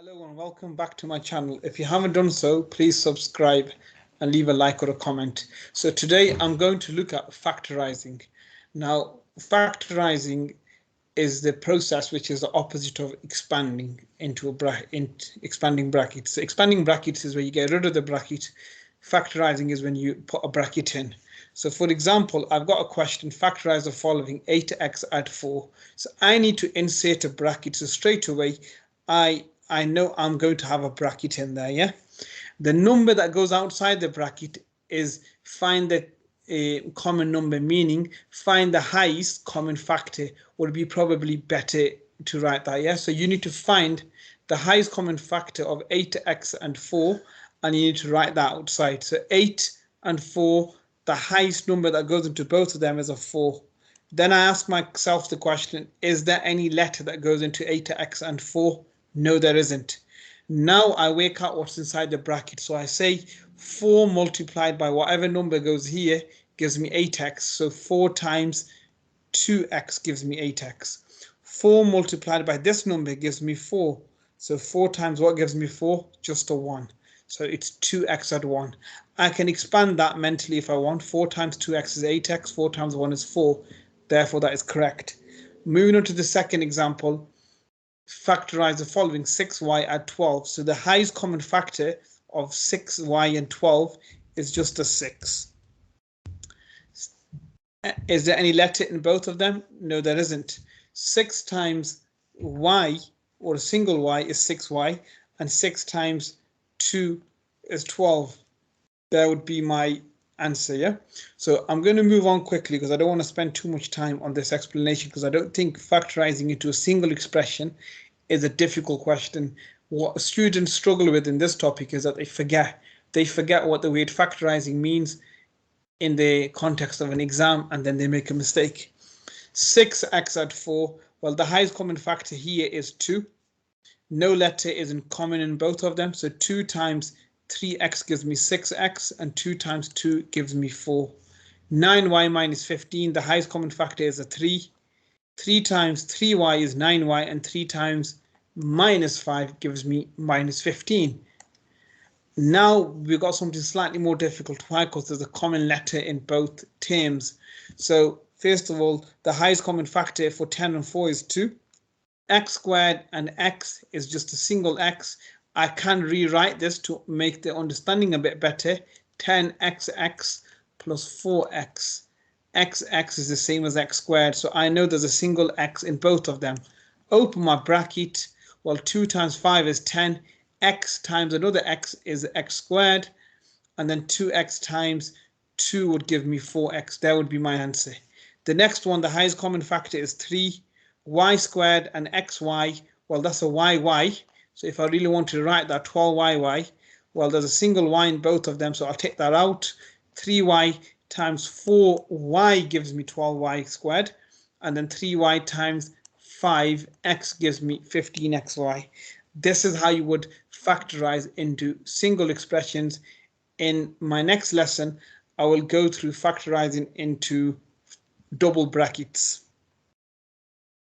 Hello and welcome back to my channel. If you haven't done so, please subscribe and leave a like or a comment. So today I'm going to look at factorizing. Now, factorizing is the process which is the opposite of expanding into expanding brackets. So expanding brackets is where you get rid of the bracket. Factorizing is when you put a bracket in. So for example, I've got a question, factorize the following, 8x add 4. So I need to insert a bracket. So straight away, I know I'm going to have a bracket in there, yeah? The number that goes outside the bracket is find the common number, meaning find the highest common factor would be probably better to write that, yeah? So you need to find the highest common factor of 8x and 4, and you need to write that outside. So 8 and 4, the highest number that goes into both of them is a 4. Then I ask myself the question, is there any letter that goes into 8x and 4? No, there isn't. Now I work out what's inside the bracket. So I say 4 multiplied by whatever number goes here gives me 8x. So 4 times 2x gives me 8x. 4 multiplied by this number gives me 4. So 4 times what gives me 4? Just a 1. So it's 2x add 1. I can expand that mentally if I want. 4 times 2x is 8x. 4 times 1 is 4. Therefore, that is correct. Moving on to the second example. Factorize the following, 6y add 12. So the highest common factor of 6y and 12 is just a 6. Is there any letter in both of them? No, there isn't. 6 times y, or a single y, is 6y, and 6 times 2 is 12. That would be my answer, yeah? So I'm going to move on quickly because I don't want to spend too much time on this explanation, because I don't think factorizing into a single expression is a difficult question. What students struggle with in this topic is that they forget what the word factorizing means in the context of an exam, and then they make a mistake. 6x add 4, well, the highest common factor here is 2. No letter is in common in both of them, so 2 times 3x gives me 6x, and 2 times 2 gives me 4. 9y minus 15, the highest common factor is a 3. 3 times 3y is 9y, and 3 times minus 5 gives me minus 15. Now we've got something slightly more difficult. Why? Because there's a common letter in both terms. So first of all, the highest common factor for 10 and 4 is 2. X squared and x is just a single x. I can rewrite this to make the understanding a bit better. 10xx plus 4x. Xx is the same as x squared, so I know there's a single x in both of them. Open my bracket. Well, 2 times 5 is 10. X times another x is x squared, and then 2x times 2 would give me 4x. That would be my answer. The next one, the highest common factor is 3. Y squared and xy, well, that's a yy. So if I really want to write that, 12yy, well, there's a single y in both of them, so I'll take that out. 3y times 4y gives me 12y squared, and then 3y times 5x gives me 15xy. This is how you would factorize into single expressions. In my next lesson, I will go through factorizing into double brackets.